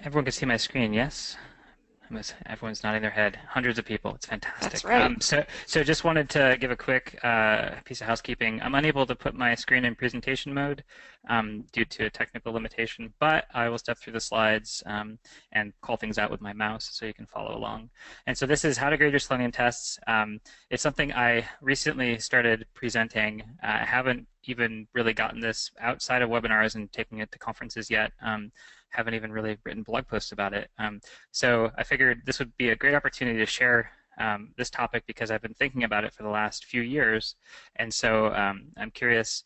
Everyone can see my screen, yes? Everyone's nodding their head. Hundreds of people. It's That's fantastic. right. So just wanted to give a quick piece of housekeeping. I'm unable to put my screen in presentation mode due to a technical limitation, but I will step through the slides and call things out with my mouse so you can follow along. And so this is how to grade your Selenium tests. It's something I recently started presenting. I haven't even really gotten this outside of webinars and taking it to conferences yet. Haven't even really written blog posts about it. So I figured this would be a great opportunity to share this topic because I've been thinking about it for the last few years. And so I'm curious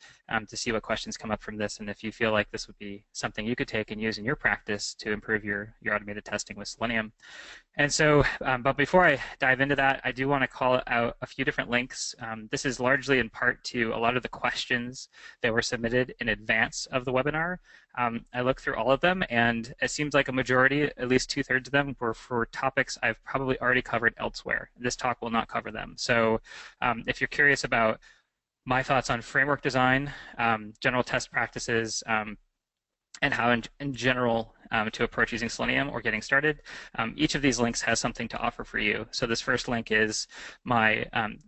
to see what questions come up from this and if you feel like this would be something you could take and use in your practice to improve your automated testing with Selenium. And so, but before I dive into that, I do want to call out a few different links. This is largely in part to a lot of the questions that were submitted in advance of the webinar. I looked through all of them, and it seems like a majority, at least 2/3 of them, were for topics I've probably already covered elsewhere. This talk will not cover them. So if you're curious about my thoughts on framework design, general test practices, and how in general to approach using Selenium or getting started. Each of these links has something to offer for you. So this first link is my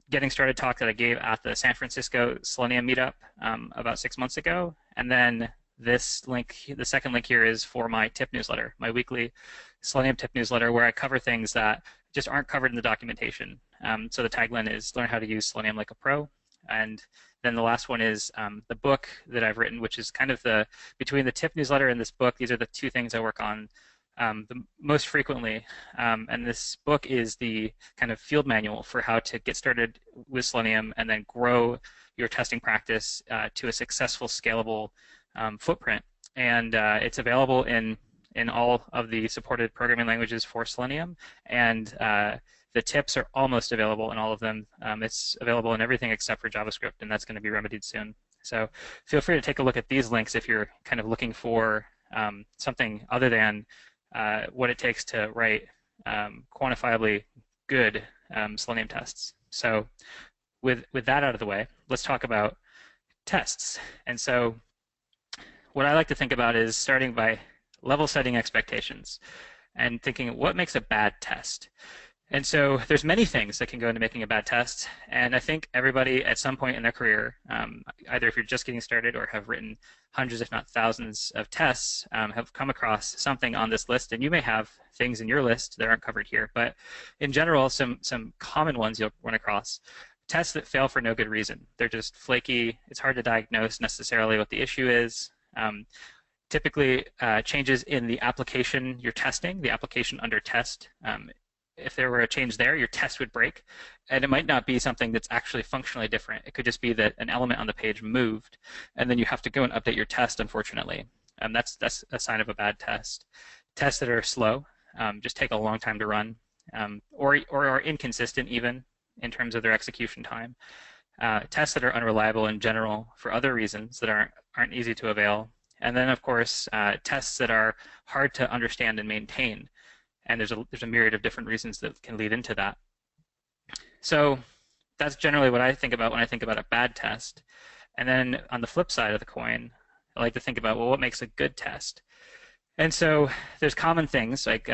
getting started talk that I gave at the San Francisco Selenium meetup about 6 months ago. And then this link, the second link here, is for my tip newsletter, my weekly Selenium tip newsletter, where I cover things that just aren't covered in the documentation. So the tagline is Learn How to Use Selenium Like a Pro. And then the last one is the book that I've written, which is kind of between the tip newsletter and this book, these are the two things I work on the most frequently. And this book is the kind of field manual for how to get started with Selenium and then grow your testing practice to a successful, scalable footprint. And it's available in all of the supported programming languages for Selenium. And the tips are almost available in all of them. It's available in everything except for JavaScript, and that's going to be remedied soon. So feel free to take a look at these links if you're kind of looking for something other than what it takes to write quantifiably good Selenium tests. So with that out of the way, let's talk about tests. And so what I like to think about is starting by level setting expectations and thinking what makes a bad test. And so there's many things that can go into making a bad test, and I think everybody at some point in their career, either if you're just getting started or have written hundreds if not thousands of tests, have come across something on this list, and you may have things in your list that aren't covered here, but in general, some common ones you'll run across. Tests that fail for no good reason. They're just flaky. It's hard to diagnose necessarily what the issue is. Typically, changes in the application you're testing, the application under test. If there were a change there, your test would break. And it might not be something that's actually functionally different. It could just be that an element on the page moved, and then you have to go and update your test, unfortunately. That's a sign of a bad test. Tests that are slow, just take a long time to run, or are inconsistent even in terms of their execution time. Tests that are unreliable in general for other reasons that aren't easy to avail. And then, of course, tests that are hard to understand and maintain. And there's a myriad of different reasons that can lead into that. So that's generally what I think about when I think about a bad test. And then on the flip side of the coin, I like to think about, well, what makes a good test? And so there's common things like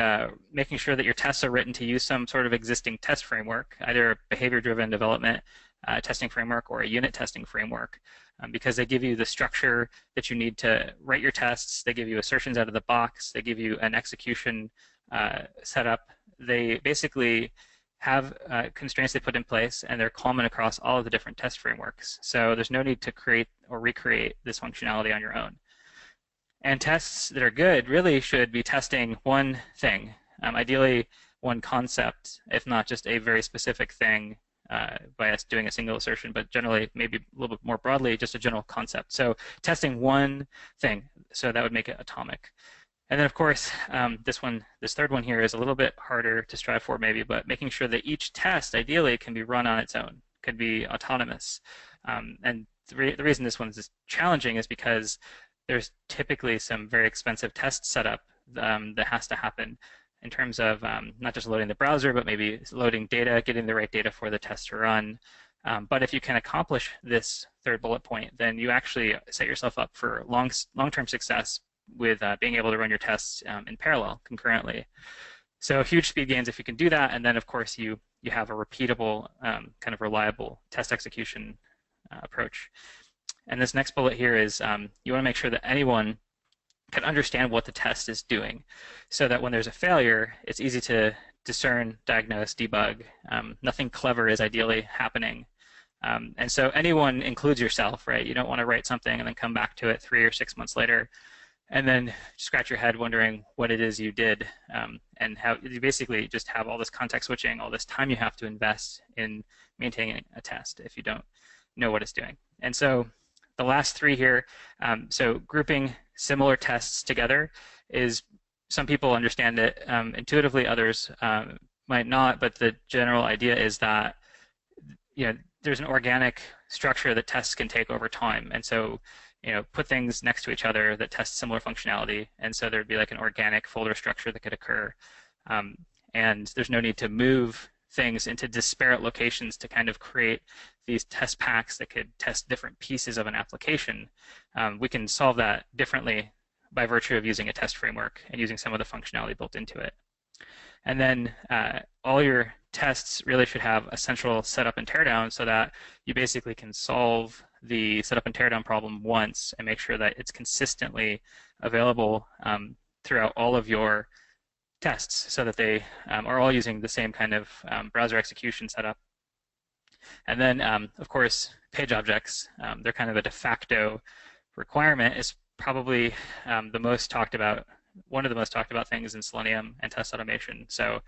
making sure that your tests are written to use some sort of existing test framework, either a behavior-driven development testing framework or a unit testing framework, because they give you the structure that you need to write your tests. They give you assertions out of the box. They give you an execution setup. They basically have constraints they put in place, and they're common across all of the different test frameworks. So there's no need to create or recreate this functionality on your own. And tests that are good really should be testing one thing, ideally one concept, if not just a very specific thing by us doing a single assertion, but generally maybe a little bit more broadly, just a general concept. So testing one thing, so that would make it atomic. And then, of course, this third one here is a little bit harder to strive for maybe, but making sure that each test ideally can be run on its own, could be autonomous. And the reason this one's challenging is because there's typically some very expensive test setup that has to happen in terms of not just loading the browser, but maybe loading data, getting the right data for the test to run. But if you can accomplish this third bullet point, then you actually set yourself up for long-term success being able to run your tests in parallel concurrently. So huge speed gains if you can do that, and then of course you have a repeatable, kind of reliable test execution approach. And this next bullet here is you want to make sure that anyone can understand what the test is doing, so that when there's a failure, it's easy to discern, diagnose, debug. Nothing clever is ideally happening. And so anyone includes yourself, right? You don't want to write something and then come back to it 3 or 6 months later and then scratch your head wondering what it is you did, and how you basically just have all this context switching, all this time you have to invest in maintaining a test if you don't know what it's doing. And so the last 3 here, so grouping similar tests together is, some people understand it intuitively, others might not, but the general idea is that there's an organic structure that tests can take over time. And so put things next to each other that test similar functionality, and so there'd be like an organic folder structure that could occur. And there's no need to move things into disparate locations to kind of create these test packs that could test different pieces of an application. We can solve that differently by virtue of using a test framework and using some of the functionality built into it. And then all your tests really should have a central setup and teardown, so that you basically can solve the setup and teardown problem once and make sure that it's consistently available throughout all of your tests, so that they are all using the same kind of browser execution setup. And then, of course, page objects, they're kind of a de facto requirement. Is probably the most talked about, one of the most talked about things in Selenium and test automation. So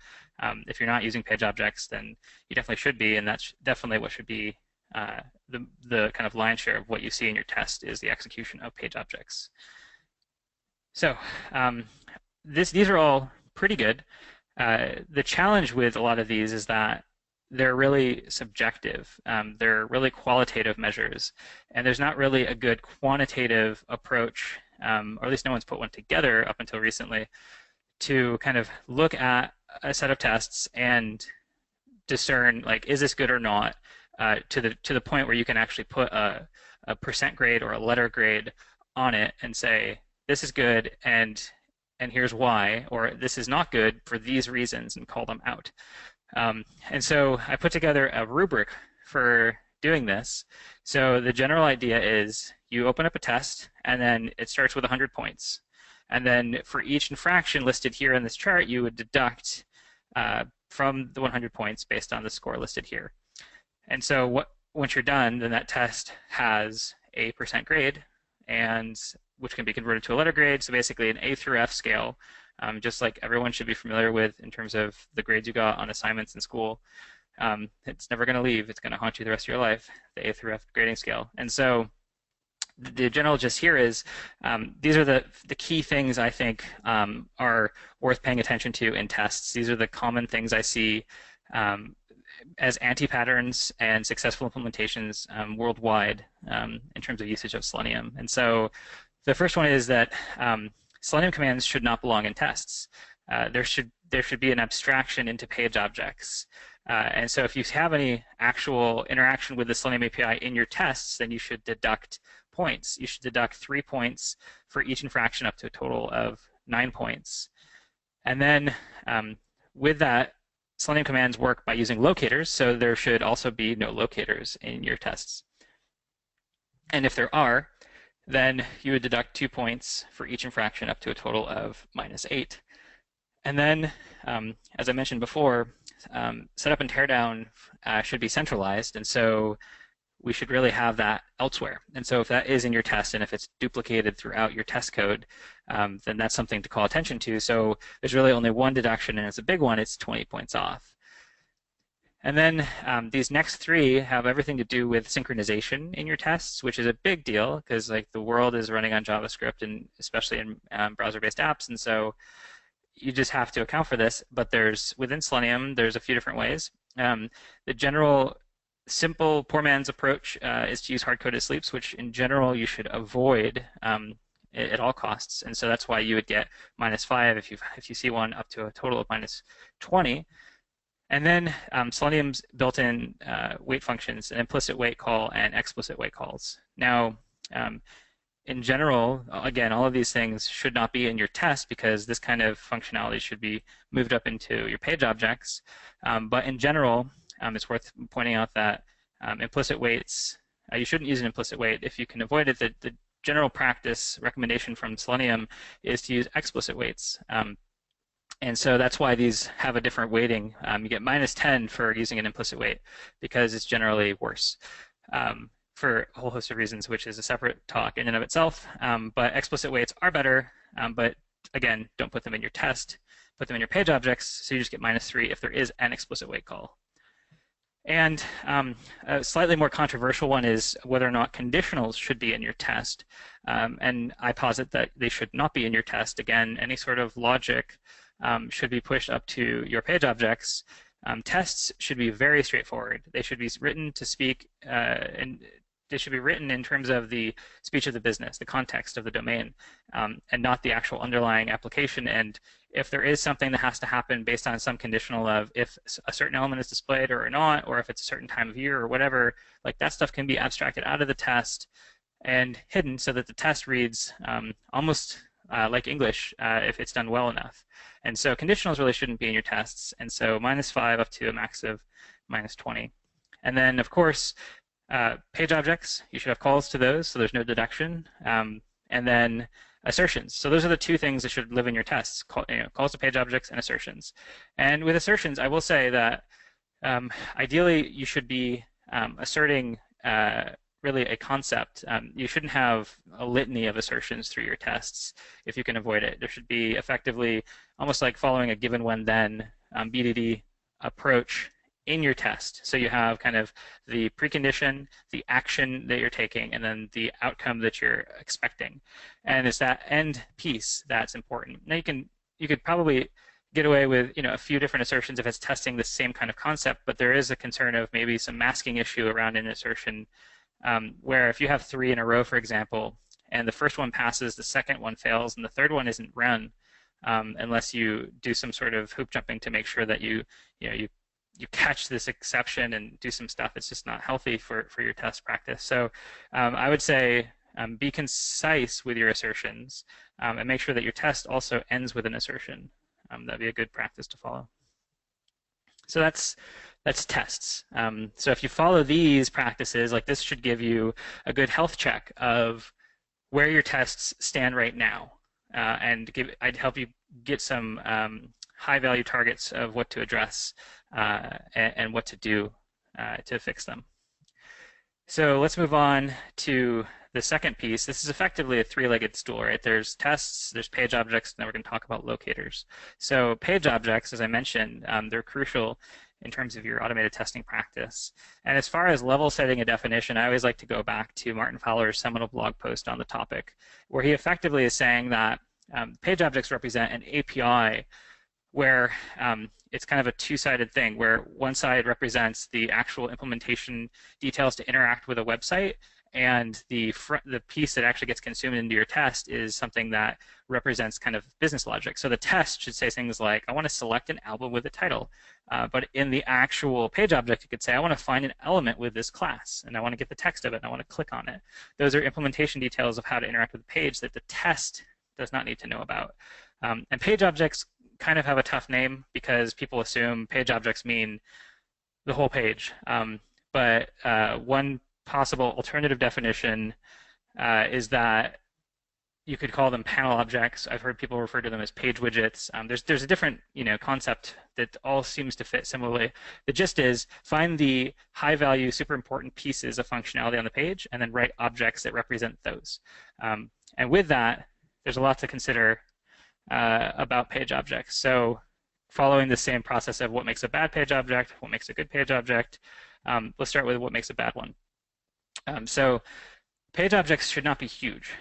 if you're not using page objects, then you definitely should be, and that's definitely what should be the kind of lion's share of what you see in your test, is the execution of page objects. So these are all pretty good. The challenge with a lot of these is that they're really subjective. They're really qualitative measures, and there's not really a good quantitative approach, or at least no one's put one together up until recently, to kind of look at a set of tests and discern, like, is this good or not, to the point where you can actually put a percent grade or a letter grade on it and say, this is good and here's why, or this is not good for these reasons, and call them out. And so I put together a rubric for doing this. So the general idea is you open up a test, and then it starts with 100 points. And then for each infraction listed here in this chart, you would deduct from the 100 points based on the score listed here. And so once you're done, then that test has a percent grade, and which can be converted to a letter grade. So basically an A through F scale, just like everyone should be familiar with in terms of the grades you got on assignments in school. It's never going to leave. It's going to haunt you the rest of your life, the A through F grading scale. And so the general gist here is these are the key things I think are worth paying attention to in tests. These are the common things I see as anti-patterns and successful implementations worldwide in terms of usage of Selenium. And so the first one is that Selenium commands should not belong in tests. There should be an abstraction into page objects. And so if you have any actual interaction with the Selenium API in your tests, then you should deduct points. You should deduct 3 points for each infraction up to a total of 9 points. And then with that, Selenium commands work by using locators, so there should also be no locators in your tests. And if there are, then you would deduct 2 points for each infraction up to a total of -8. And then, as I mentioned before, setup and teardown should be centralized, and so we should really have that elsewhere. And so if that is in your test, and if it's duplicated throughout your test code, then that's something to call attention to. So there's really only one deduction, and it's a big one. It's 20 points off. And then these next 3 have everything to do with synchronization in your tests, which is a big deal because, like, the world is running on JavaScript, and especially in browser-based apps, and so you just have to account for this. But within Selenium, there's a few different ways. The general simple poor man's approach is to use hard-coded sleeps, which in general you should avoid at all costs. And so that's why you would get -5 if you see one, up to a total of -20. And then Selenium's built-in wait functions, an implicit wait call and explicit wait calls. Now, in general, again, all of these things should not be in your test because this kind of functionality should be moved up into your page objects. But in general, it's worth pointing out that implicit weights, you shouldn't use an implicit weight if you can avoid it. The general practice recommendation from Selenium is to use explicit weights. And so that's why these have a different weighting. You get -10 for using an implicit weight because it's generally worse. For a whole host of reasons, which is a separate talk in and of itself. But explicit weights are better, but again, don't put them in your test, put them in your page objects, so you just get -3 if there is an explicit weight call. And a slightly more controversial one is whether or not conditionals should be in your test. And I posit that they should not be in your test. Again, any sort of logic should be pushed up to your page objects. Tests should be very straightforward. They should be written to speak and they should be written in terms of the speech of the business, the context of the domain, and not the actual underlying application. And if there is something that has to happen based on some conditional of if a certain element is displayed or not, or if it's a certain time of year or whatever, like that stuff can be abstracted out of the test and hidden so that the test reads almost like English if it's done well enough. And so conditionals really shouldn't be in your tests. And so -5 up to a max of -20. And then, of course, page objects, you should have calls to those, so there's no deduction. And then assertions. So those are the two things that should live in your tests, calls to page objects and assertions. And with assertions, I will say that ideally you should be asserting really a concept. You shouldn't have a litany of assertions through your tests if you can avoid it. There should be effectively almost like following a given when then BDD approach in your test. So you have kind of the precondition, the action that you're taking, and then the outcome that you're expecting. And it's that end piece that's important. Now you could probably get away with a few different assertions if it's testing the same kind of concept, but there is a concern of maybe some masking issue around an assertion where if you have 3 in a row, for example, and the first one passes, the second one fails, and the third one isn't run unless you do some sort of hoop jumping to make sure that you catch this exception and do some stuff. It's just not healthy for your test practice. So I would say be concise with your assertions and make sure that your test also ends with an assertion. That'd be a good practice to follow. So that's tests. So if you follow these practices, like this should give you a good health check of where your tests stand right now. And I'd help you get some high-value targets of what to address and what to do to fix them. So let's move on to the second piece. This is effectively a three-legged stool, right? There's tests, there's page objects, and then we're going to talk about locators. So page objects, as I mentioned, they're crucial in terms of your automated testing practice. And as far as level setting a definition, I always like to go back to Martin Fowler's seminal blog post on the topic, where he effectively is saying that page objects represent an API where it's kind of a two-sided thing, where one side represents the actual implementation details to interact with a website, and the piece that actually gets consumed into your test is something that represents kind of business logic. So the test should say things like, I want to select an album with a title. But in the actual page object, you could say, I want to find an element with this class, and I want to get the text of it, and I want to click on it. Those are implementation details of how to interact with the page that the test does not need to know about. And page objects kind of have a tough name because people assume page objects mean the whole page. But one possible alternative definition is that you could call them panel objects. I've heard people refer to them as page widgets. There's a different concept that all seems to fit similarly. The gist is find the high value, super important pieces of functionality on the page and then write objects that represent those. And with that, there's a lot to consider about page objects. So following the same process of what makes a bad page object, what makes a good page object, let's start with what makes a bad one. So page objects should not be huge.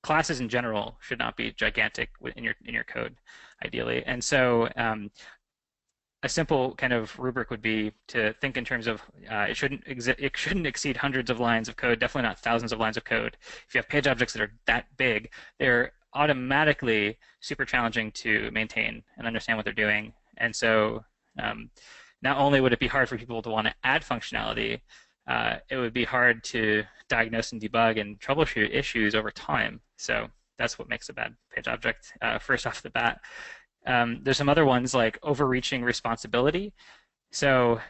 Classes in general should not be gigantic in your code, ideally. And so a simple kind of rubric would be to think in terms of it shouldn't exceed hundreds of lines of code, definitely not thousands of lines of code. If you have page objects that are that big, they're automatically super challenging to maintain and understand what they're doing. And so not only would it be hard for people to want to add functionality, it would be hard to diagnose and debug and troubleshoot issues over time. So that's what makes a bad page object first off the bat. There's some other ones like overreaching responsibility. So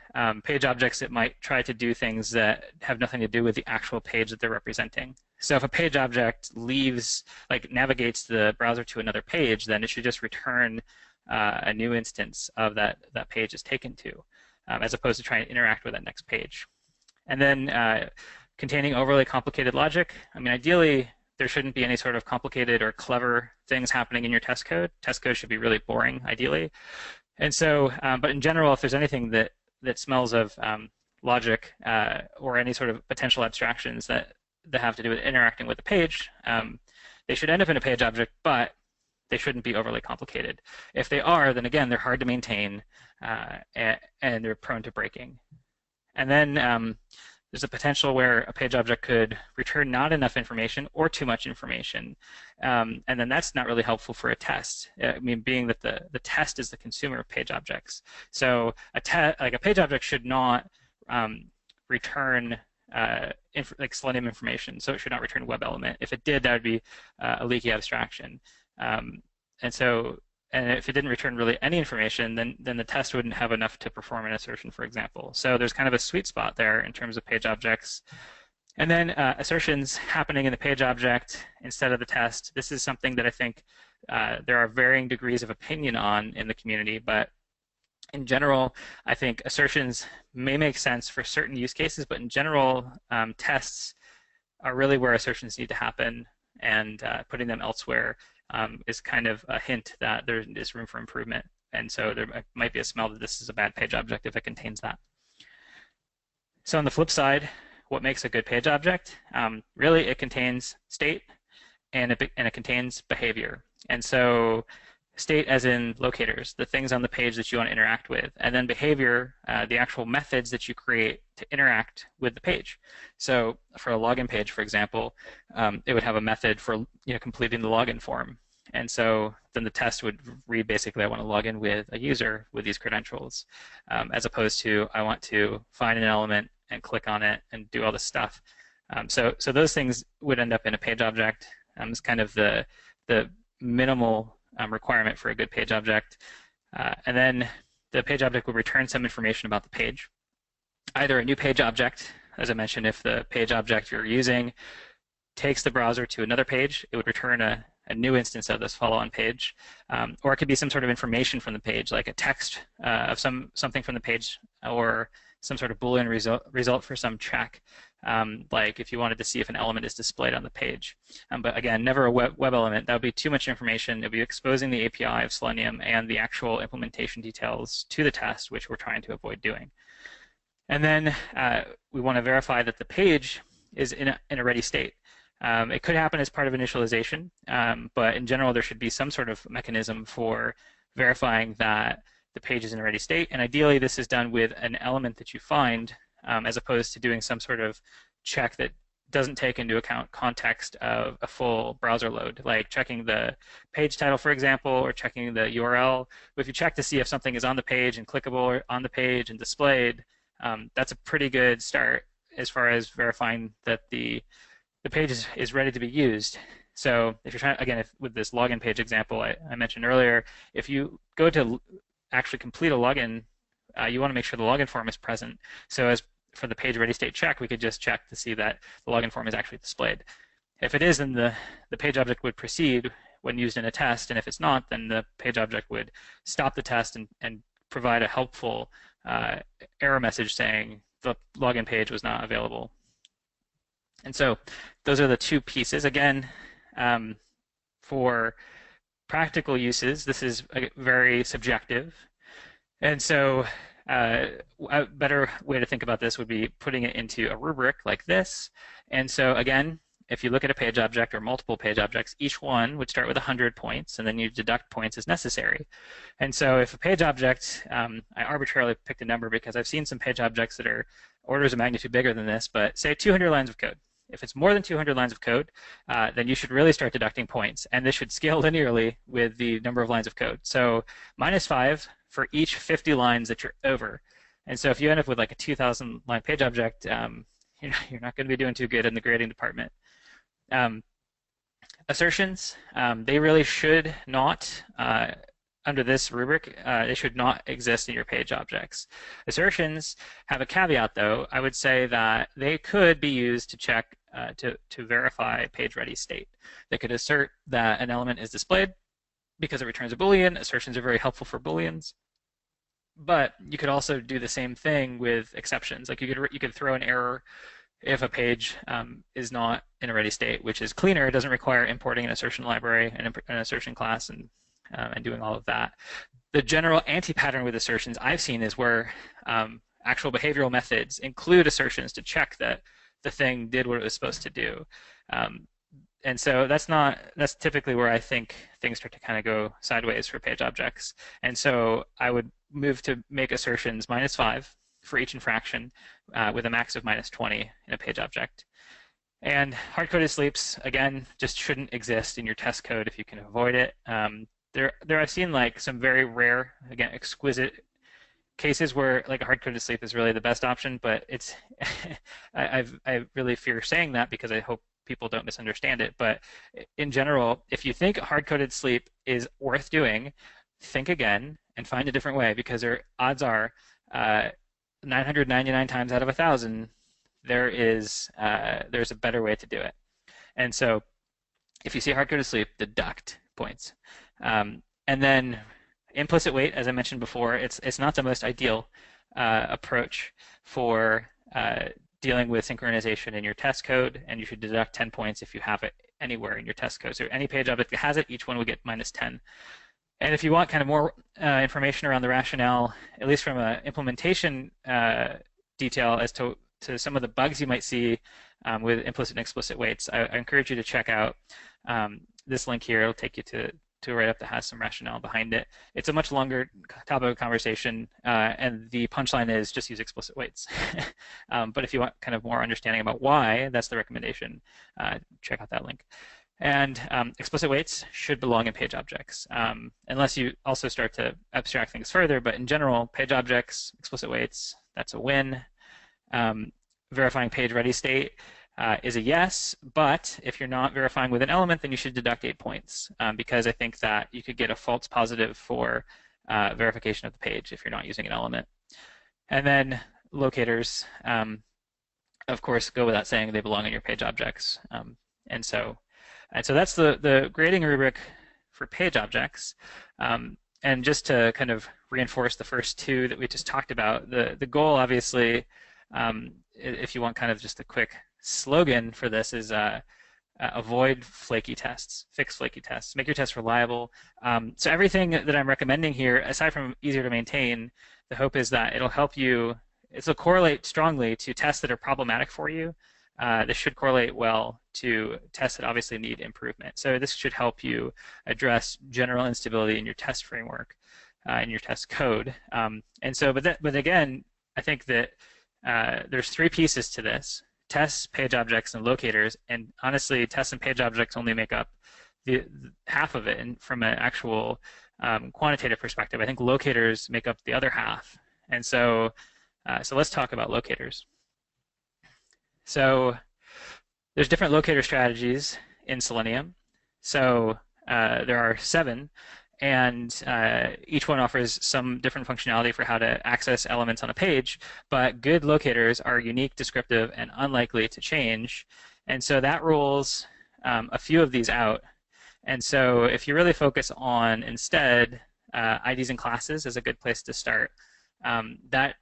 page objects that might try to do things that have nothing to do with the actual page that they're representing. So if a page object leaves, like navigates the browser to another page, then it should just return a new instance of that page is taken to, as opposed to trying to interact with that next page. And then containing overly complicated logic. I mean, ideally, there shouldn't be any sort of complicated or clever things happening in your test code. Test code should be really boring, ideally. And so, but in general, if there's anything that smells of logic or any sort of potential abstractions that have to do with interacting with the page, they should end up in a page object, but they shouldn't be overly complicated. If they are, then again, they're hard to maintain and they're prone to breaking. And then there's a potential where a page object could return not enough information or too much information. And then that's not really helpful for a test. I mean, being that the test is the consumer of page objects. So like a page object should not return like Selenium information. So it should not return web element. If it did, that would be a leaky abstraction. And if it didn't return really any information, then the test wouldn't have enough to perform an assertion, for example. So there's kind of a sweet spot there in terms of page objects. And then assertions happening in the page object instead of the test. This is something that I think there are varying degrees of opinion on in the community, but in general, I think assertions may make sense for certain use cases, but in general, tests are really where assertions need to happen, and putting them elsewhere is kind of a hint that there is room for improvement. And so there might be a smell that this is a bad page object if it contains that. So on the flip side, what makes a good page object? Really, it contains state and it contains behavior. And so state as in locators, the things on the page that you want to interact with, and then behavior, the actual methods that you create to interact with the page. So for a login page, for example, it would have a method for completing the login form. And so then the test would read basically, I want to log in with a user with these credentials, as opposed to I want to find an element and click on it and do all this stuff. So those things would end up in a page object. It's kind of the minimal requirement for a good page object. And then the page object will return some information about the page. Either a new page object, as I mentioned, if the page object you're using takes the browser to another page, it would return a new instance of this follow-on page. Or it could be some sort of information from the page, like a text of something from the page, or some sort of Boolean result for some check, like if you wanted to see if an element is displayed on the page. But again, never a web element. That would be too much information. It would be exposing the API of Selenium and the actual implementation details to the test, which we're trying to avoid doing. And then we want to verify that the page is in a ready state. It could happen as part of initialization, but in general, there should be some sort of mechanism for verifying that the page is in a ready state. And ideally, this is done with an element that you find, as opposed to doing some sort of check that doesn't take into account context of a full browser load, like checking the page title, for example, or checking the URL. If you check to see if something is on the page and clickable or on the page and displayed, that's a pretty good start as far as verifying that the page is ready to be used. So if you're trying, again, with this login page example I mentioned earlier, if you go to actually complete a login, you want to make sure the login form is present. So as for the page ready state check, we could just check to see that the login form is actually displayed. If it is, then the page object would proceed when used in a test, and if it's not, then the page object would stop the test and provide a helpful error message saying the login page was not available. And so those are the two pieces. Again, for practical uses, this is very subjective. And so a better way to think about this would be putting it into a rubric like this. And so again, if you look at a page object or multiple page objects, each one would start with 100 points, and then you deduct points as necessary. And so if a page object, I arbitrarily picked a number because I've seen some page objects that are orders of magnitude bigger than this, but say 200 lines of code. If it's more than 200 lines of code, then you should really start deducting points, and this should scale linearly with the number of lines of code. So -5 for each 50 lines that you're over. And so if you end up with like a 2,000 line page object, you're not going to be doing too good in the grading department. Assertions, they really should not, under this rubric, they should not exist in your page objects. Assertions have a caveat, though. I would say that they could be used to check, to verify page ready state. They could assert that an element is displayed because it returns a Boolean. Assertions are very helpful for Booleans. But you could also do the same thing with exceptions. Like you could throw an error if a page is not in a ready state, which is cleaner. It doesn't require importing an assertion library and an assertion class and doing all of that. The general anti-pattern with assertions I've seen is where actual behavioral methods include assertions to check that the thing did what it was supposed to do. And so that's typically where I think things start to kind of go sideways for page objects. And so I would move to make assertions -5 for each infraction with a max of -20 in a page object. And hard-coded sleeps, again, just shouldn't exist in your test code if you can avoid it. There I've seen like some very rare, again, exquisite cases where like a hard-coded sleep is really the best option, but it's I really fear saying that because I hope people don't misunderstand it. But in general, if you think hard-coded sleep is worth doing, think again and find a different way, because odds are 999 times out of 1,000 there's a better way to do it. And so if you see hard-coded sleep, deduct points. And then implicit weight, as I mentioned before, it's not the most ideal approach for dealing with synchronization in your test code, and you should deduct 10 points if you have it anywhere in your test code. So any page object that has it, each one will get -10. And if you want kind of more information around the rationale, at least from an implementation detail as to some of the bugs you might see with implicit and explicit weights, I encourage you to check out this link here. It'll take you to a write-up that has some rationale behind it. It's a much longer topic of conversation, and the punchline is just use explicit weights. But if you want kind of more understanding about why, that's the recommendation. Check out that link. And explicit weights should belong in page objects, unless you also start to abstract things further. But in general, page objects, explicit weights, that's a win. Verifying page ready state is a yes, but if you're not verifying with an element, then you should deduct 8 points, because I think that you could get a false positive for verification of the page if you're not using an element. And then locators, of course, go without saying they belong in your page objects. And so that's the grading rubric for page objects. And just to kind of reinforce the first two that we just talked about, the goal, obviously, if you want kind of just a quick slogan for this, is avoid flaky tests, fix flaky tests, make your tests reliable. So everything that I'm recommending here, aside from easier to maintain, the hope is that it'll help you, it'll correlate strongly to tests that are problematic for you. This should correlate well to tests that obviously need improvement. So this should help you address general instability in your test framework, in your test code. But again, I think that there's 3 pieces to this: tests, page objects, and locators. And honestly, tests and page objects only make up the half of it. And from an actual quantitative perspective, I think locators make up the other half. And so let's talk about locators. So there's different locator strategies in Selenium. So there are 7, and each one offers some different functionality for how to access elements on a page, but good locators are unique, descriptive, and unlikely to change. And so that rules a few of these out. And so if you really focus on, instead, IDs and classes is a good place to start. That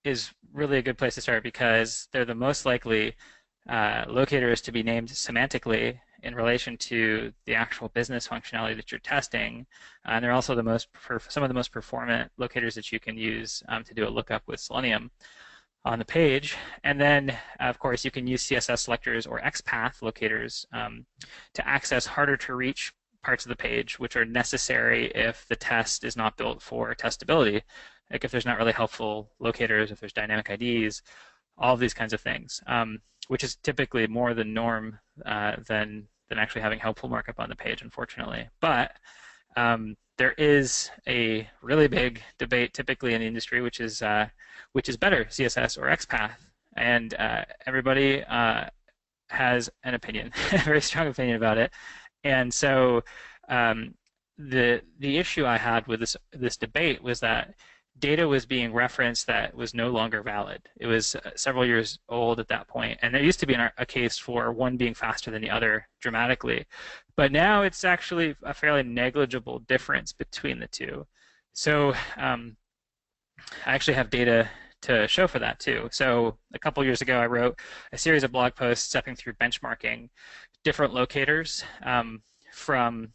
is really a good place to start because they're the most likely locators to be named semantically in relation to the actual business functionality that you're testing. And they're also some of the most performant locators that you can use to do a lookup with Selenium on the page. And then, of course, you can use CSS selectors or XPath locators to access harder to reach parts of the page, which are necessary if the test is not built for testability. Like if there's not really helpful locators, if there's dynamic IDs, all of these kinds of things, which is typically more the norm than actually having helpful markup on the page, unfortunately. But there is a really big debate typically in the industry, which is better, CSS or XPath. and everybody has an opinion, a very strong opinion about it. And so um, the issue I had with this debate was that data was being referenced that was no longer valid. It was several years old at that point, and there used to be a case for one being faster than the other dramatically, but now it's actually a fairly negligible difference between the two. So I actually have data to show for that too. So a couple years ago, I wrote a series of blog posts stepping through benchmarking different locators from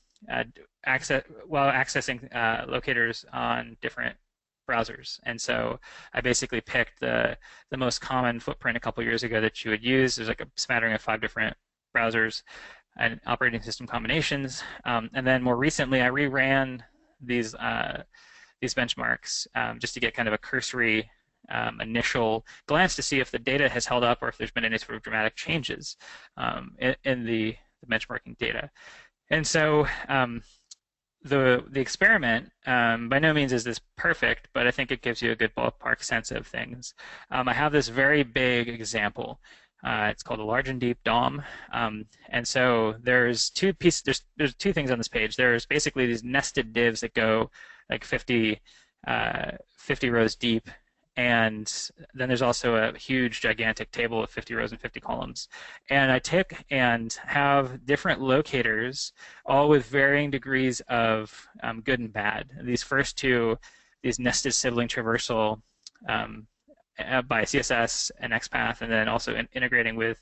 while accessing locators on different browsers. And so I basically picked the most common footprint a couple years ago that you would use. There's like a smattering of 5 different browsers and operating system combinations. And then more recently, I reran these benchmarks just to get kind of a cursory initial glance to see if the data has held up or if there's been any sort of dramatic changes in the benchmarking data. And so the experiment by no means is this perfect, but I think it gives you a good ballpark sense of things. I have this very big example. It's called a large and deep DOM, and so there's two pieces. There's two things on this page. There's basically these nested divs that go like 50 rows deep, and then there's also a huge, gigantic table of 50 rows and 50 columns. And I take and have different locators, all with varying degrees of good and bad. And these first two, these nested sibling traversal by CSS and XPath, and then also integrating with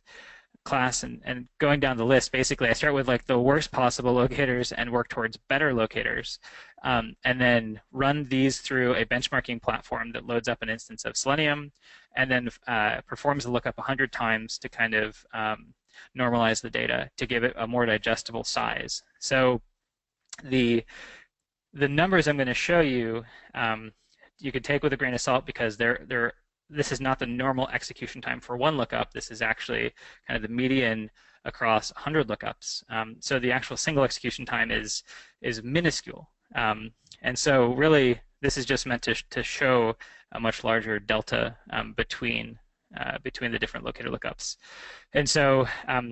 class and going down the list. Basically, I start with like the worst possible locators and work towards better locators, and then run these through a benchmarking platform that loads up an instance of Selenium, and then performs the lookup 100 times to kind of normalize the data to give it a more digestible size. So the numbers I'm going to show you, you could take with a grain of salt because this is not the normal execution time for one lookup. This is actually kind of the median across 100 lookups. So the actual single execution time is minuscule. And so really, this is just meant to show a much larger delta between the different locator lookups. And so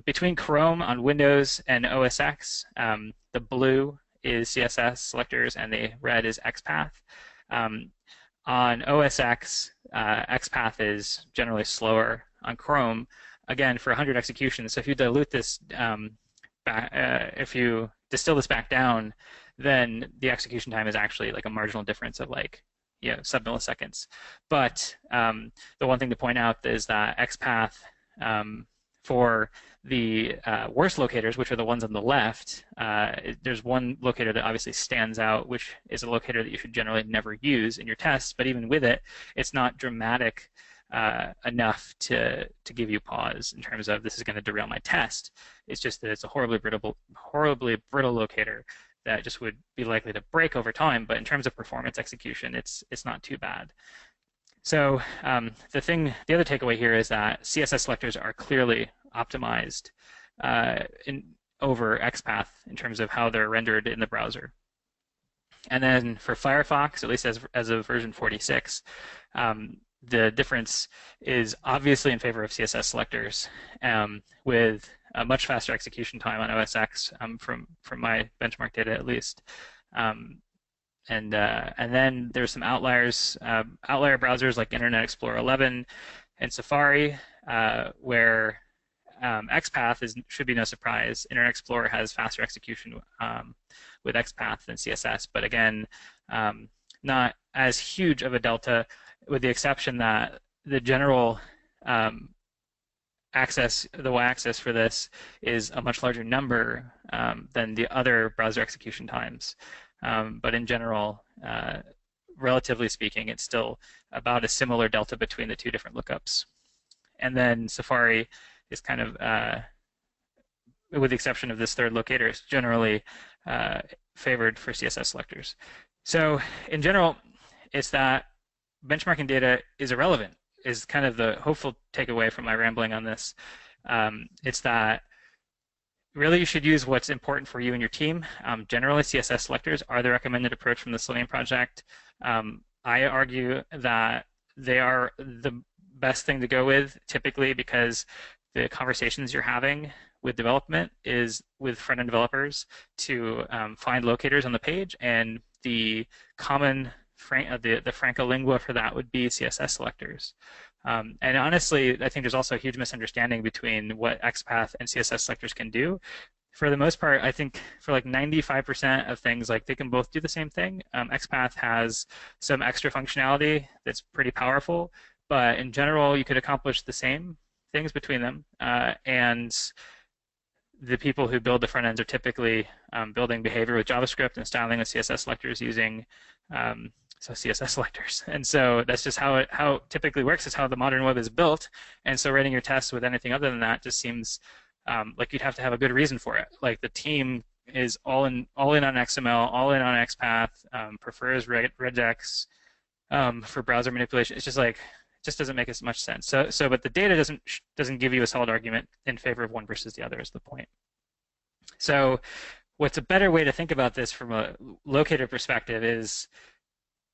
between Chrome on Windows and OS X, the blue is CSS selectors and the red is XPath. On OS X, XPath is generally slower. On Chrome, again, for 100 executions, so if you dilute this, if you distill this back down, then the execution time is actually like a marginal difference of like, sub-milliseconds. But the one thing to point out is that XPath, for the worst locators, which are the ones on the left, there's one locator that obviously stands out, which is a locator that you should generally never use in your tests. But even with it, it's not dramatic enough to give you pause in terms of this is going to derail my test. It's just that it's a horribly brittle locator that just would be likely to break over time. But in terms of performance execution, it's not too bad. So the other takeaway here is that CSS selectors are clearly optimized over XPath in terms of how they're rendered in the browser. And then for Firefox, at least as of version 46, the difference is obviously in favor of CSS selectors, with a much faster execution time on OS X from my benchmark data at least. And then there's some outliers, outlier browsers like Internet Explorer 11 and Safari, where XPath should be no surprise. Internet Explorer has faster execution with XPath than CSS, but again, not as huge of a delta, with the exception that the general the y-axis for this is a much larger number than the other browser execution times. But in general, relatively speaking, it's still about a similar delta between the two different lookups. And then Safari is kind of, with the exception of this third locator, is generally favored for CSS selectors. So in general, it's that benchmarking data is irrelevant, is kind of the hopeful takeaway from my rambling on this. It's that really you should use what's important for you and your team. Generally, CSS selectors are the recommended approach from the Selenium project. I argue that they are the best thing to go with typically because the conversations you're having with development is with front-end developers to find locators on the page, and the common the Franca lingua for that would be CSS selectors. And honestly, I think there's also a huge misunderstanding between what XPath and CSS selectors can do. For the most part, I think for like 95% of things, like they can both do the same thing. XPath has some extra functionality that's pretty powerful, but in general, you could accomplish the same things between them. And the people who build the front ends are typically building behavior with JavaScript and styling with CSS selectors using CSS selectors. And so that's just how it typically works. It's how the modern web is built. And so writing your tests with anything other than that just seems like you'd have to have a good reason for it. Like the team is all in on XML, all in on XPath, prefers regex for browser manipulation. It's just like it just doesn't make as much sense. So but the data doesn't give you a solid argument in favor of one versus the other is the point. So what's a better way to think about this from a locator perspective is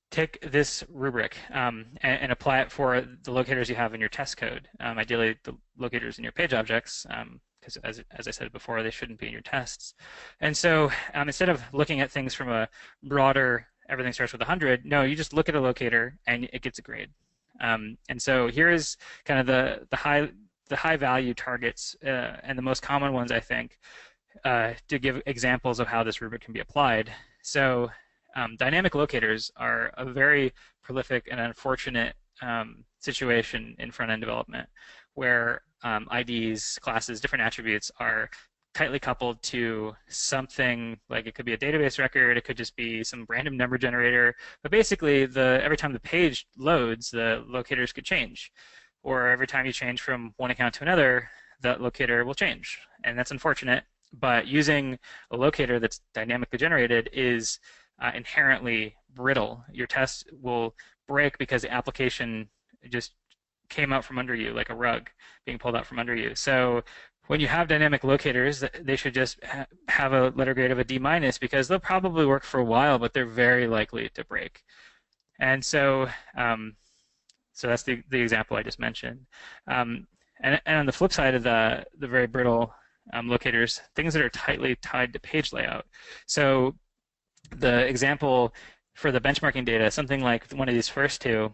take this rubric and apply it for the locators you have in your test code. Ideally, the locators in your page objects, because as I said before, they shouldn't be in your tests. And so instead of looking at things from a broader, everything starts with 100, no, you just look at a locator and it gets a grade. And so here's kind of the high value targets and the most common ones, I think, to give examples of how this rubric can be applied. So dynamic locators are a very prolific and unfortunate situation in front-end development where IDs, classes, different attributes are tightly coupled to something, like it could be a database record, it could just be some random number generator, but basically every time the page loads, the locators could change. Or every time you change from one account to another, that locator will change. And that's unfortunate, but using a locator that's dynamically generated is inherently brittle. Your test will break because the application just came out from under you like a rug being pulled out from under you. So when you have dynamic locators, they should just have a letter grade of a D- because they'll probably work for a while, but they're very likely to break. And so so that's the example I just mentioned. And on the flip side of the very brittle locators, things that are tightly tied to page layout. So the example for the benchmarking data, something like one of these first two,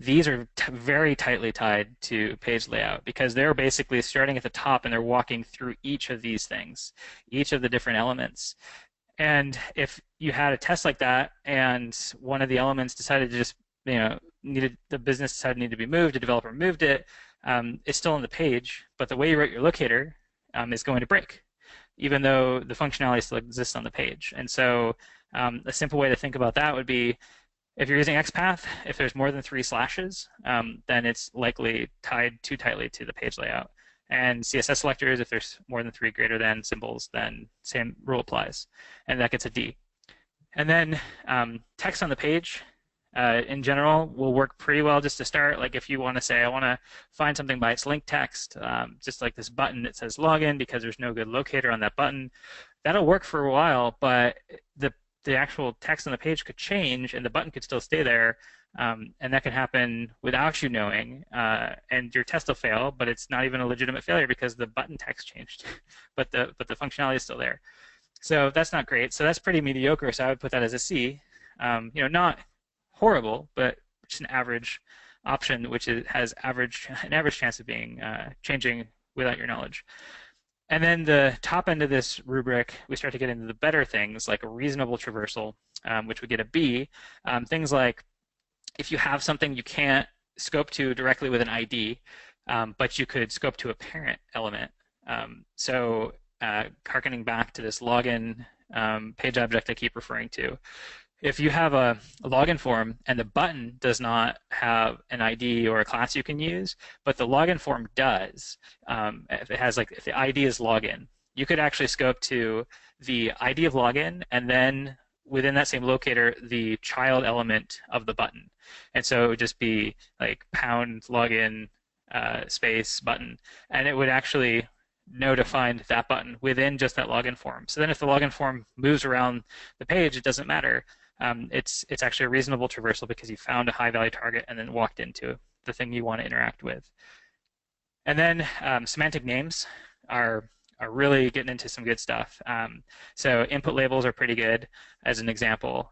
these are very tightly tied to page layout because they're basically starting at the top and they're walking through each of these things, each of the different elements. And if you had a test like that and one of the elements decided to just, the business decided needed to be moved, the developer moved it, it's still on the page, but the way you wrote your locator is going to break, even though the functionality still exists on the page. And so a simple way to think about that would be, if you're using XPath, if there's more than 3 slashes, then it's likely tied too tightly to the page layout. And CSS selectors, if there's more than 3 greater than symbols, then same rule applies. And that gets a D. And then text on the page, in general, will work pretty well just to start. Like if you want to say, I want to find something by its link text, just like this button that says login because there's no good locator on that button, that'll work for a while, but the actual text on the page could change and the button could still stay there, and that can happen without you knowing, and your test will fail, but it's not even a legitimate failure because the button text changed, but the functionality is still there. So that's not great. So that's pretty mediocre. So I would put that as a C. Not horrible, but just an average option, which has an average chance of being changing without your knowledge. And then the top end of this rubric, we start to get into the better things like a reasonable traversal, which would get a B. Things like if you have something you can't scope to directly with an ID, but you could scope to a parent element. So harkening back to this login page object I keep referring to, if you have a login form and the button does not have an ID or a class you can use, but the login form does, if the ID is login, you could actually scope to the ID of login and then within that same locator the child element of the button. And so it would just be like pound login space button, and it would actually know to find that button within just that login form. So then if the login form moves around the page, it doesn't matter. It's actually a reasonable traversal because you found a high value target and then walked into the thing you want to interact with. And then semantic names are really getting into some good stuff. So input labels are pretty good as an example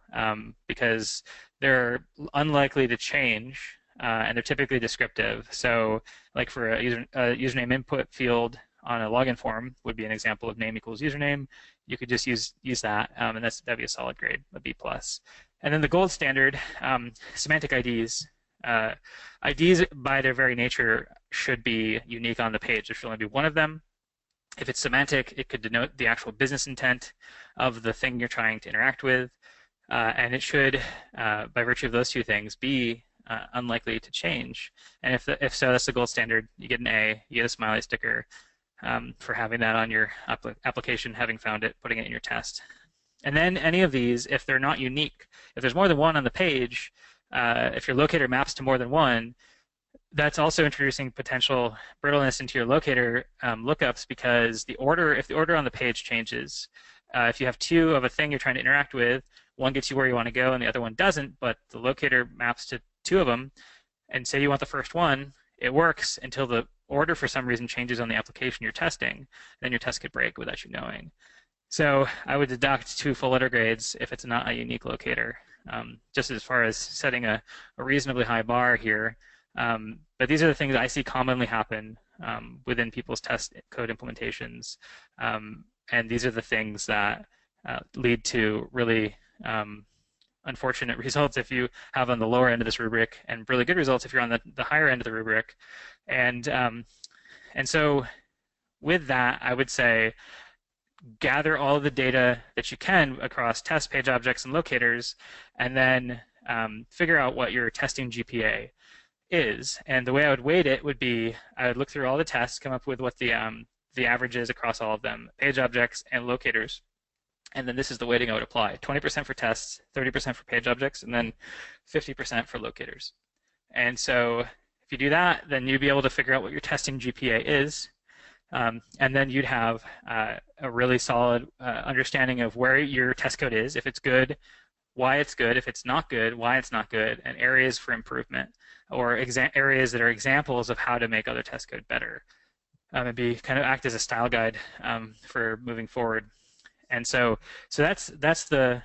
because they're unlikely to change and they're typically descriptive. So like for a username input field on a login form would be an example of name equals username. You could just use that, and that'd be a solid grade, a B+. And then the gold standard, semantic IDs. IDs, by their very nature, should be unique on the page. There should only be one of them. If it's semantic, it could denote the actual business intent of the thing you're trying to interact with. And it should, by virtue of those two things, be unlikely to change. And if so, that's the gold standard. You get an A, you get a smiley sticker for having that on your application, having found it, putting it in your test. And then any of these, if they're not unique, if there's more than one on the page, if your locator maps to more than one, that's also introducing potential brittleness into your locator lookups because if the order on the page changes, if you have two of a thing you're trying to interact with, one gets you where you want to go and the other one doesn't, but the locator maps to two of them, and say you want the first one, it works until the order for some reason changes on the application you're testing, then your test could break without you knowing. So I would deduct 2 full letter grades if it's not a unique locator, just as far as setting a reasonably high bar here. But these are the things I see commonly happen within people's test code implementations. And these are the things that lead to really unfortunate results if you have on the lower end of this rubric, and really good results if you're on the higher end of the rubric. And so with that, I would say gather all of the data that you can across test, page objects, and locators, and then figure out what your testing GPA is. And the way I would weight it would be I would look through all the tests, come up with what the average is across all of them, page objects and locators. And then this is the weighting I would apply. 20% for tests, 30% for page objects, and then 50% for locators. And so if you do that, then you'd be able to figure out what your testing GPA is. And then you'd have a really solid understanding of where your test code is, if it's good, why it's good, if it's not good, why it's not good, and areas for improvement, or areas that are examples of how to make other test code better. It'd kind of act as a style guide for moving forward. And so that's everything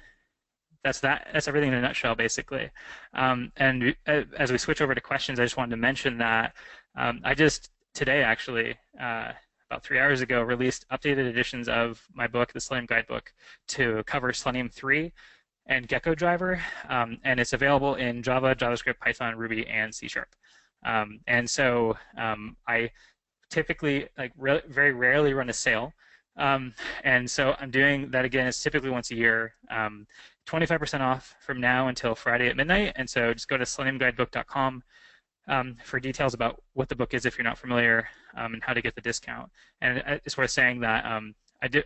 in a nutshell, basically. And as we switch over to questions, I just wanted to mention that I just today, actually, about 3 hours ago, released updated editions of my book, the Selenium Guidebook, to cover Selenium 3 and Gecko driver, and it's available in Java, JavaScript, Python, Ruby, and C#. And so I typically, very rarely run a sale. And so I'm doing that again. It's typically once a year, 25% off from now until Friday at midnight. And so just go to seleniumguidebook.com for details about what the book is if you're not familiar, and how to get the discount. And it's worth saying that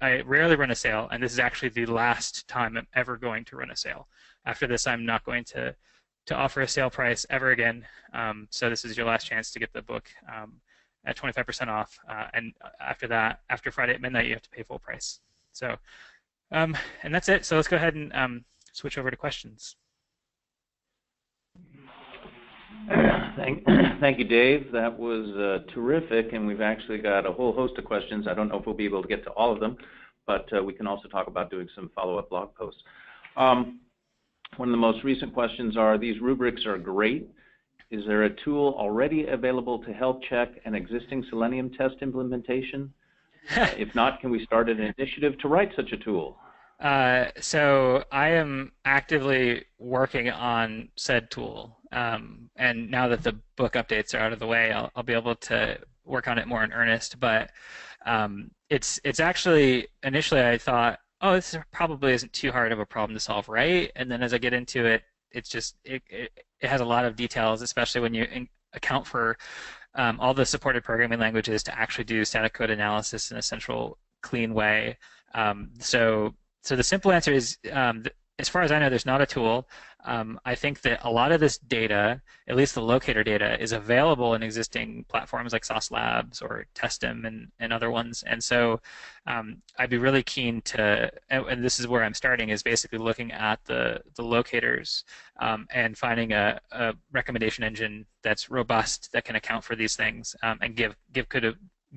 I rarely run a sale, and this is actually the last time I'm ever going to run a sale. After this, I'm not going to offer a sale price ever again. So this is your last chance to get the book at 25% off, and after that, after Friday at midnight, you have to pay full price. So, and that's it. So let's go ahead and switch over to questions. Thank you, Dave. That was terrific, and we've actually got a whole host of questions. I don't know if we'll be able to get to all of them, but we can also talk about doing some follow-up blog posts. One of the most recent questions are, these rubrics are great. Is there a tool already available to help check an existing Selenium test implementation? If not, can we start an initiative to write such a tool? So I am actively working on said tool. And now that the book updates are out of the way, I'll be able to work on it more in earnest. But it's actually, initially I thought, oh, this probably isn't too hard of a problem to solve, right? And then as I get into it, it's just, it has a lot of details, especially when you account for all the supported programming languages to actually do static code analysis in a central, clean way. So the simple answer is as far as I know, there's not a tool. I think that a lot of this data, at least the locator data, is available in existing platforms like Sauce Labs or Testim and other ones. And so I'd be really keen to, and this is where I'm starting, is basically looking at the locators and finding a recommendation engine that's robust that can account for these things and give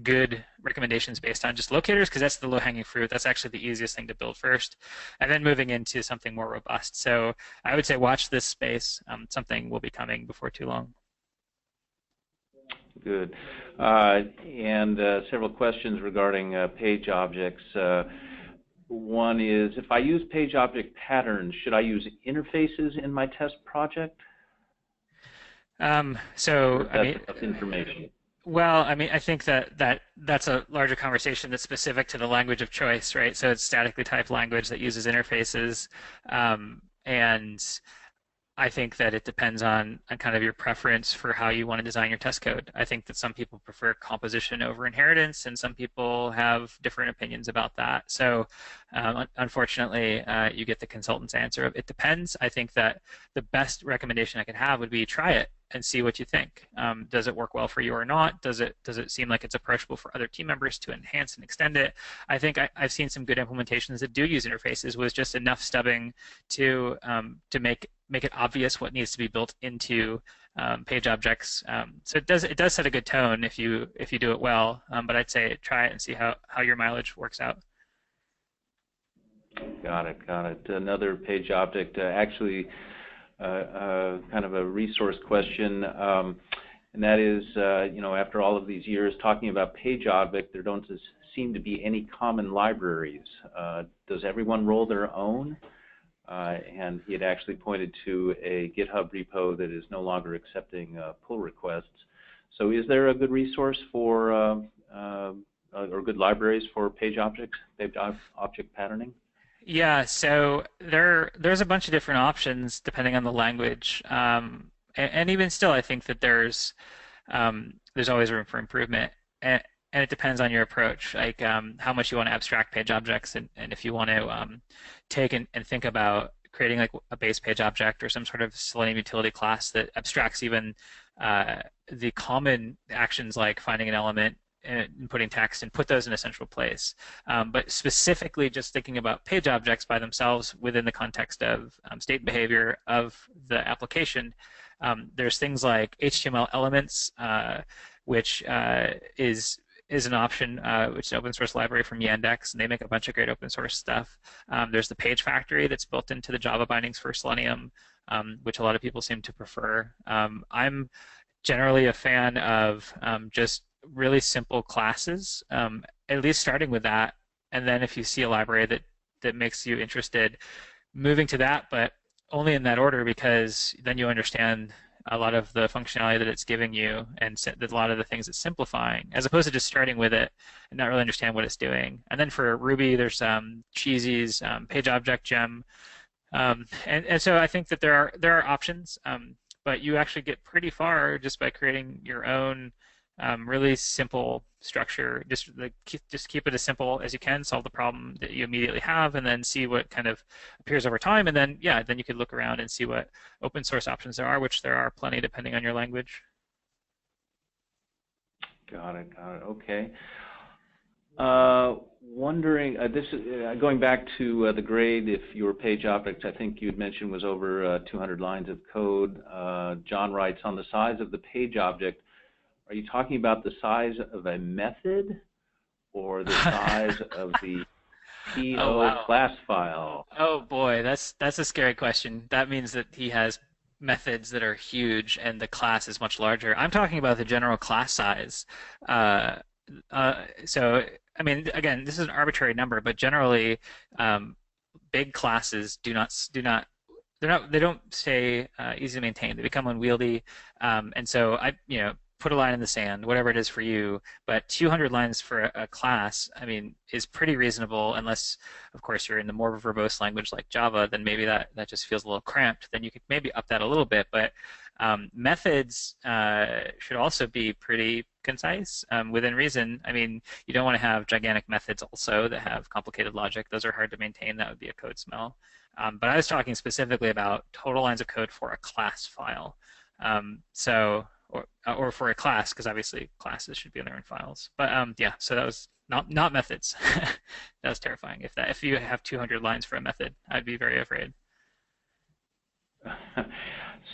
good recommendations based on just locators, because that's the low-hanging fruit. That's actually the easiest thing to build first, and then moving into something more robust. So I would say watch this space. Something will be coming before too long. Good. And several questions regarding page objects. One is, if I use page object patterns, should I use interfaces in my test project? So I mean, information. well, I mean, I think that's a larger conversation that's specific to the language of choice, right? So it's statically typed language that uses interfaces, and I think that it depends on kind of your preference for how you want to design your test code. I think that some people prefer composition over inheritance, and some people have different opinions about that. So unfortunately, you get the consultant's answer of it depends. I think that the best recommendation I could have would be try it and see what you think. Does it work well for you or not? Does it seem like it's approachable for other team members to enhance and extend it? I think I've seen some good implementations that do use interfaces with just enough stubbing to make it obvious what needs to be built into page objects. So it does set a good tone if you do it well. But I'd say try it and see how your mileage works out. Got it. Another page object, actually, kind of a resource question, and that is, after all of these years talking about page object, there don't seem to be any common libraries. Does everyone roll their own? And he had actually pointed to a GitHub repo that is no longer accepting pull requests. So is there a good resource for, or good libraries for page objects, page object patterning? Yeah, so there's a bunch of different options depending on the language, and even still, I think that there's always room for improvement, and it depends on your approach, like how much you want to abstract page objects, and if you want to take and think about creating like a base page object or some sort of Selenium utility class that abstracts even the common actions like finding an element and putting text and put those in a central place. But specifically just thinking about page objects by themselves within the context of state behavior of the application, there's things like HTML elements, which is an option, which is an open source library from Yandex, and they make a bunch of great open source stuff. There's the page factory that's built into the Java bindings for Selenium, which a lot of people seem to prefer. I'm generally a fan of just really simple classes, at least starting with that, and then if you see a library that makes you interested, moving to that, but only in that order, because then you understand a lot of the functionality that it's giving you and a lot of the things it's simplifying, as opposed to just starting with it and not really understand what it's doing. And then for Ruby, there's Cheesy's page object gem, and so I think that there are options, but you actually get pretty far just by creating your own really simple structure. Just keep it as simple as you can, solve the problem that you immediately have, and then see what kind of appears over time. And then, yeah, then you could look around and see what open source options there are, which there are plenty depending on your language. Got it. Okay. Wondering, this is going back to the grade. If your page object, I think you had mentioned, was over 200 lines of code. John writes, on the size of the page object, are you talking about the size of a method or the size of the PO class file? Oh boy, that's a scary question. That means that he has methods that are huge and the class is much larger. I'm talking about the general class size. So, I mean, again, this is an arbitrary number, but generally, big classes they don't stay easy to maintain. They become unwieldy, and so put a line in the sand, whatever it is for you. But 200 lines for a class, I mean, is pretty reasonable, unless, of course, you're in the more verbose language like Java. Then maybe that just feels a little cramped. Then you could maybe up that a little bit. But methods should also be pretty concise within reason. I mean, you don't want to have gigantic methods also that have complicated logic. Those are hard to maintain. That would be a code smell. But I was talking specifically about total lines of code for a class file. Or for a class, because obviously classes should be in their own files. But yeah, so that was not methods. That was terrifying. If you have 200 lines for a method, I'd be very afraid.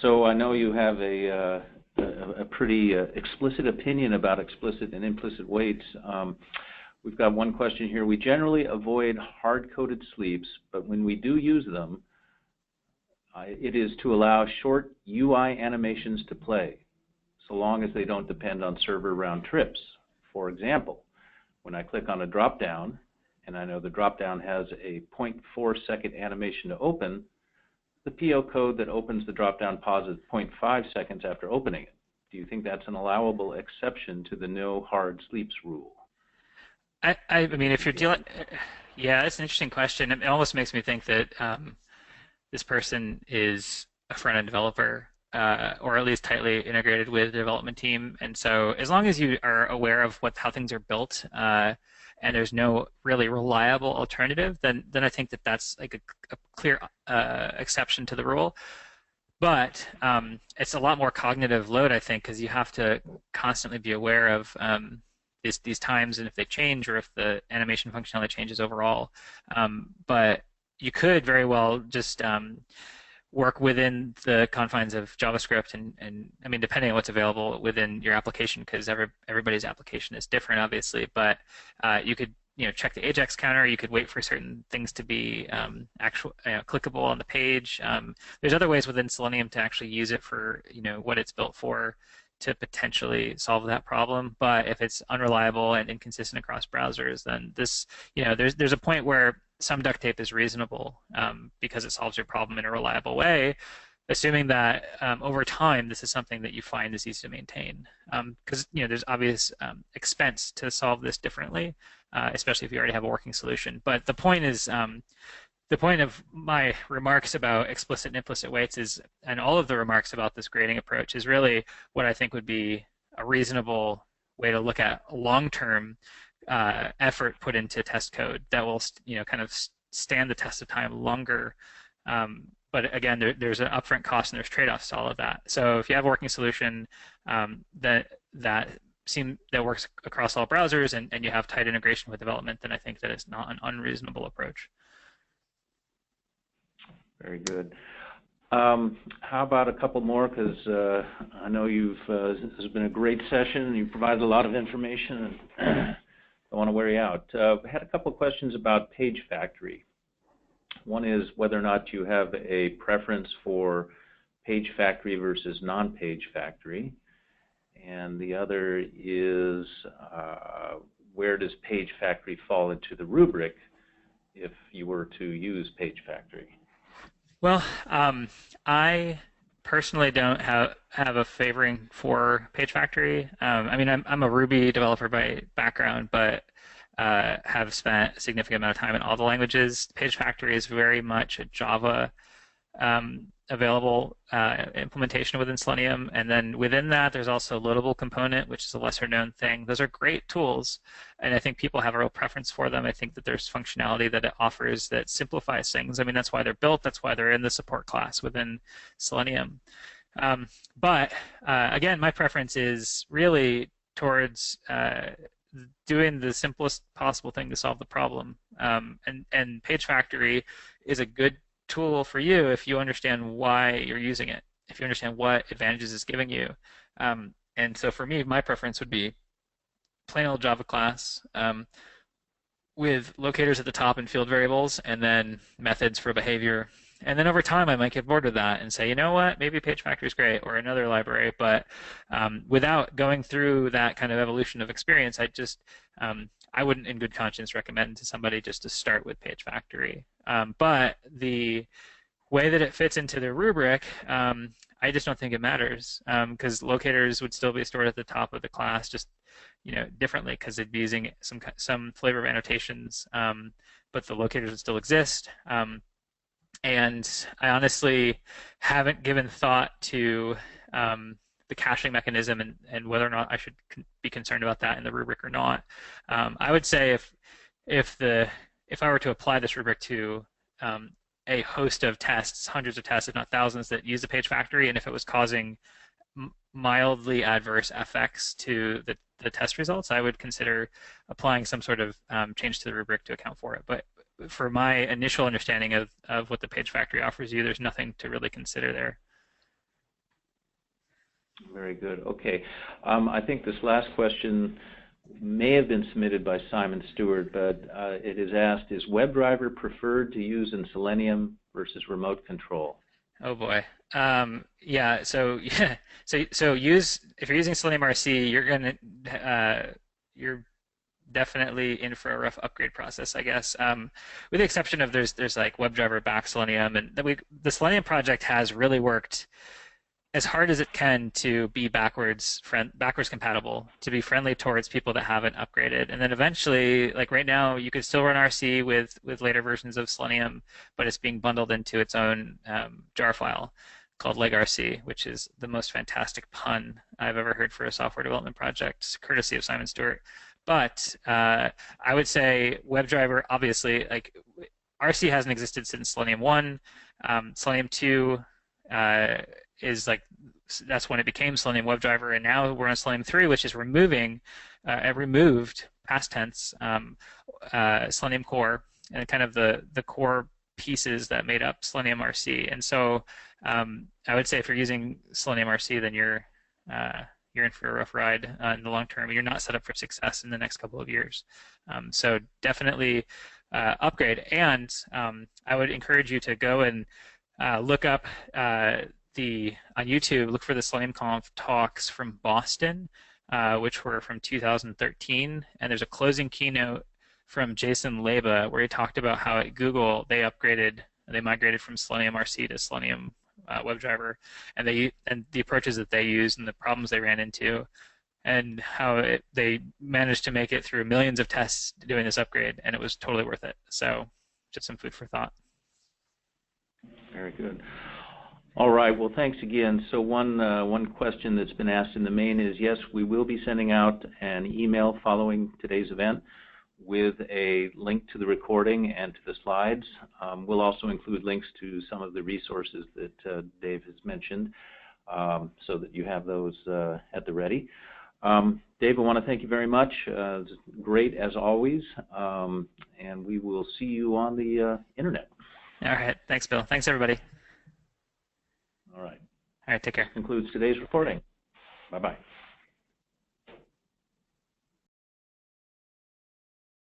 So I know you have a pretty explicit opinion about explicit and implicit weights. We've got one question here. We generally avoid hard-coded sleeps, but when we do use them, it is to allow short UI animations to play, so long as they don't depend on server round trips. For example, when I click on a drop-down, and I know the drop-down has a 0.4-second animation to open, the PO code that opens the drop-down pauses 0.5 seconds after opening it. Do you think that's an allowable exception to the no hard sleeps rule? I mean, if you're dealing, yeah, that's an interesting question. It almost makes me think that this person is a front-end developer, or at least tightly integrated with the development team. And so, as long as you are aware of how things are built, and there's no really reliable alternative, then I think that that's like a clear exception to the rule. But it's a lot more cognitive load, I think, because you have to constantly be aware of these times and if they change or if the animation functionality changes overall. But you could very well just work within the confines of JavaScript and I mean, depending on what's available within your application, because everybody's application is different, obviously. But you could check the AJAX counter. You could wait for certain things to be clickable on the page. There's other ways within Selenium to actually use it for what it's built for, to potentially solve that problem. But if it's unreliable and inconsistent across browsers, then there's a point where some duct tape is reasonable because it solves your problem in a reliable way, assuming that over time this is something that you find is easy to maintain. Because there's obvious expense to solve this differently, especially if you already have a working solution. But the point is, the point of my remarks about explicit and implicit weights is, and all of the remarks about this grading approach, is really what I think would be a reasonable way to look at long-term effort put into test code that will kind of stand the test of time longer. But again, there's an upfront cost and there's trade-offs to all of that. So if you have a working solution that works across all browsers and you have tight integration with development, then I think that it's not an unreasonable approach. Very good. How about a couple more? Because I know this has been a great session and you've provided a lot of information, and I want to wear you out. I had a couple of questions about Page Factory. One is whether or not you have a preference for Page Factory versus non-Page Factory. And the other is where does Page Factory fall into the rubric if you were to use Page Factory? Well, I personally don't have a favoring for Page Factory. I mean, I'm a Ruby developer by background, but have spent a significant amount of time in all the languages. Page Factory is very much a Java available implementation within Selenium, and then within that there's also a loadable component, which is a lesser known thing. Those are great tools, and I think people have a real preference for them. I think that there's functionality that it offers that simplifies things. I mean, that's why they're built, that's why they're in the support class within Selenium. But again, my preference is really towards doing the simplest possible thing to solve the problem. And Page Factory is a good tool for you if you understand why you're using it, if you understand what advantages it's giving you. And so for me, my preference would be plain old Java class with locators at the top and field variables, and then methods for behavior. And then over time, I might get bored with that and say, you know what, maybe Page Factory is great, or another library. But without going through that kind of evolution of experience, I wouldn't in good conscience recommend to somebody just to start with Page Factory. But the way that it fits into the rubric, I just don't think it matters, because locators would still be stored at the top of the class, just differently, because it'd be using some flavor of annotations, but the locators would still exist. And I honestly haven't given thought to the caching mechanism and whether or not I should be concerned about that in the rubric or not. I would say if I were to apply this rubric to a host of tests, hundreds of tests, if not thousands, that use the page factory, and if it was causing mildly adverse effects to the test results, I would consider applying some sort of change to the rubric to account for it. But for my initial understanding of what the page factory offers you, there's nothing to really consider there. Very good. Okay. I think this last question may have been submitted by Simon Stewart, but it is asked, is WebDriver preferred to use in Selenium versus remote control? Oh boy. Yeah, so yeah, so use if you're using Selenium RC, you're definitely in for a rough upgrade process, I guess. With the exception of there's like WebDriver back Selenium, and the Selenium project has really worked as hard as it can to be backwards compatible, to be friendly towards people that haven't upgraded. And then eventually, like right now, you could still run RC with later versions of Selenium, but it's being bundled into its own jar file called legrc, which is the most fantastic pun I've ever heard for a software development project, courtesy of Simon Stewart. But I would say WebDriver, obviously, like RC hasn't existed since Selenium 1. Selenium 2 is like, that's when it became Selenium WebDriver, and now we're on Selenium 3, which is removed, past tense, Selenium core, and kind of the core pieces that made up Selenium RC. And so I would say if you're using Selenium RC, then you're in for a rough ride in the long term. You're not set up for success in the next couple of years. So definitely upgrade. And I would encourage you to go and look up on YouTube, look for the SeleniumConf talks from Boston, which were from 2013. And there's a closing keynote from Jason Leba where he talked about how at Google they migrated from Selenium RC to Selenium WebDriver, and the approaches that they used and the problems they ran into, and how they managed to make it through millions of tests doing this upgrade, and it was totally worth it. So just some food for thought. Very good. All right. Well, thanks again. So one question that's been asked in the main is, yes, we will be sending out an email following today's event with a link to the recording and to the slides. We'll also include links to some of the resources that Dave has mentioned, so that you have those at the ready. Dave, I want to thank you very much. It's great as always, and we will see you on the internet. All right. Thanks, Bill. Thanks, everybody. All right. All right. Take care. This concludes today's recording. Bye-bye.